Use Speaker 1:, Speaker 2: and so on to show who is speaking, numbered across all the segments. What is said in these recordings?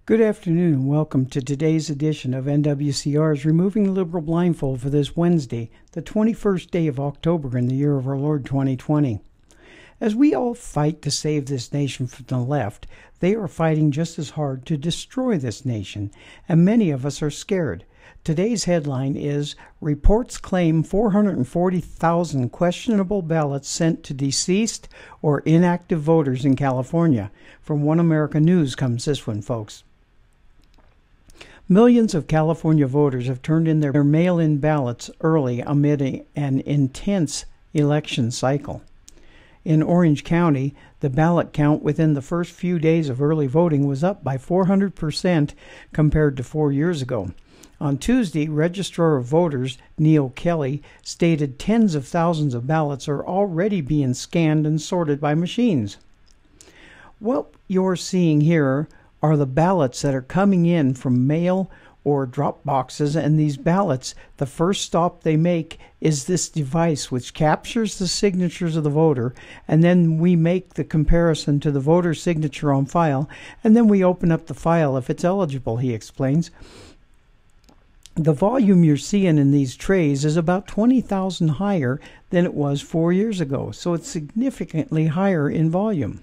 Speaker 1: Good afternoon and welcome to today's edition of NWCR's Removing the Liberal Blindfold for this Wednesday, the 21st day of October in the year of our Lord 2020. As we all fight to save this nation from the left, they are fighting just as hard to destroy this nation, and many of us are scared. Today's headline is, Reports Claim 440,000 Questionable Ballots Sent to Deceased or Inactive Voters in California. From One America News comes this one, folks. Millions of California voters have turned in their mail-in ballots early amid an intense election cycle. In Orange County, the ballot count within the first few days of early voting was up by 400% compared to 4 years ago. On Tuesday, Registrar of Voters Neil Kelly stated tens of thousands of ballots are already being scanned and sorted by machines. What you're seeing here are the ballots that are coming in from mail or drop boxes, and these ballots, the first stop they make is this device which captures the signatures of the voter, and then we make the comparison to the voter's signature on file, and then we open up the file if it's eligible, he explains. The volume you're seeing in these trays is about 20,000 higher than it was 4 years ago, so it's significantly higher in volume.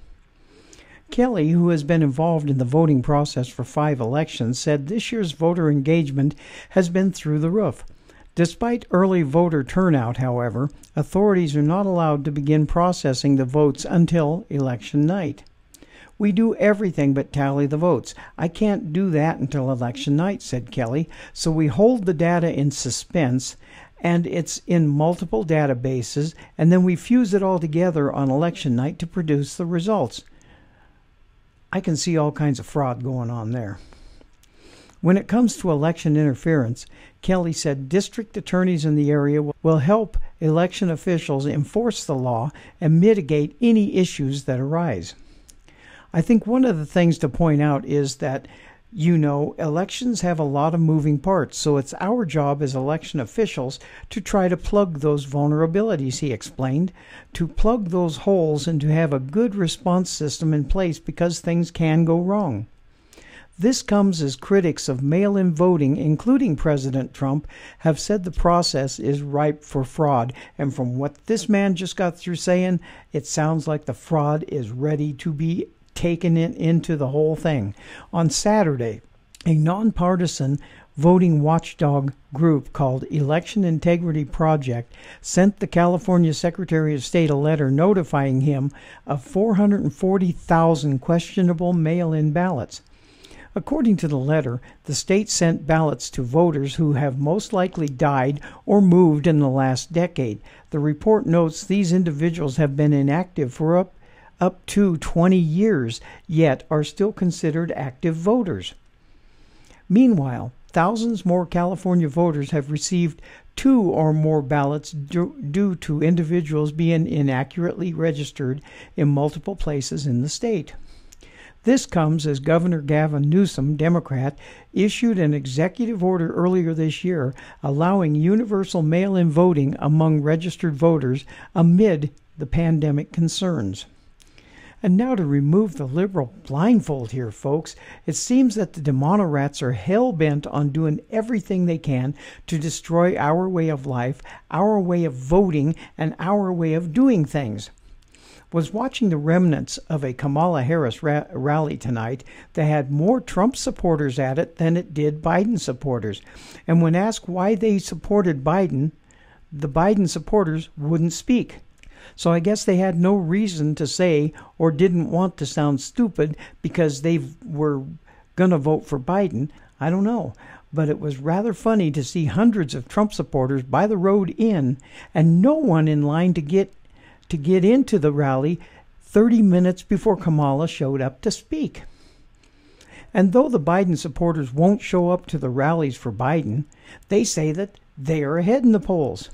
Speaker 1: Kelly, who has been involved in the voting process for 5 elections, said this year's voter engagement has been through the roof. Despite early voter turnout, however, authorities are not allowed to begin processing the votes until election night. We do everything but tally the votes. I can't do that until election night, said Kelly, so we hold the data in suspense, and it's in multiple databases, and then we fuse it all together on election night to produce the results. I can see all kinds of fraud going on there. When it comes to election interference, Kelly said district attorneys in the area will help election officials enforce the law and mitigate any issues that arise. I think one of the things to point out is that, elections have a lot of moving parts, so it's our job as election officials to try to plug those vulnerabilities, he explained, to plug those holes and to have a good response system in place because things can go wrong. This comes as critics of mail-in voting, including President Trump, have said the process is ripe for fraud, and from what this man just got through saying, it sounds like the fraud is ready to be taken into the whole thing. On Saturday, a nonpartisan voting watchdog group called Election Integrity Project sent the California Secretary of State a letter notifying him of 440,000 questionable mail-in ballots. According to the letter, the state sent ballots to voters who have most likely died or moved in the last decade. The report notes these individuals have been inactive for up to 20 years, yet are still considered active voters. Meanwhile, thousands more California voters have received 2 or more ballots due to individuals being inaccurately registered in multiple places in the state. This comes as Governor Gavin Newsom, Democrat, issued an executive order earlier this year allowing universal mail-in voting among registered voters amid the pandemic concerns. And now to remove the liberal blindfold here, folks. It seems that the demonorats are hell-bent on doing everything they can to destroy our way of life, our way of voting, and our way of doing things. Was watching the remnants of a Kamala Harris rally tonight that had more Trump supporters at it than it did Biden supporters. And when asked why they supported Biden, the Biden supporters wouldn't speak. So I guess they had no reason to say or didn't want to sound stupid because they were going to vote for Biden. I don't know. But it was rather funny to see hundreds of Trump supporters by the road in and no one in line to get into the rally 30 minutes before Kamala showed up to speak. And though the Biden supporters won't show up to the rallies for Biden, they say that they are ahead in the polls.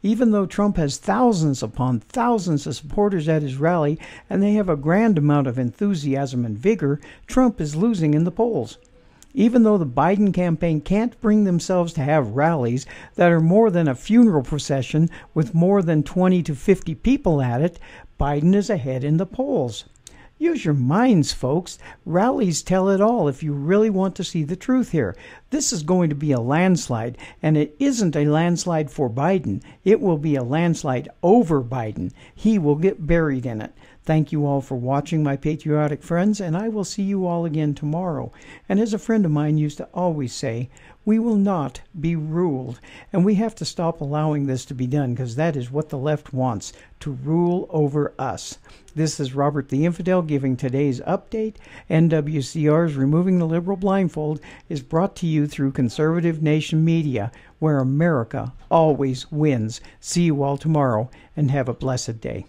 Speaker 1: Even though Trump has thousands upon thousands of supporters at his rally and they have a grand amount of enthusiasm and vigor, Trump is losing in the polls. Even though the Biden campaign can't bring themselves to have rallies that are more than a funeral procession with more than 20 to 50 people at it, Biden is ahead in the polls. Use your minds, folks. Rallies tell it all if you really want to see the truth here. This is going to be a landslide, and it isn't a landslide for Biden. It will be a landslide over Biden. He will get buried in it. Thank you all for watching, my patriotic friends, and I will see you all again tomorrow. And as a friend of mine used to always say, we will not be ruled. And we have to stop allowing this to be done, because that is what the left wants, to rule over us. This is Robert the Infidel giving today's update. NWCR's Removing the Liberal Blindfold is brought to you through Conservative Nation Media, where America always wins. See you all tomorrow, and have a blessed day.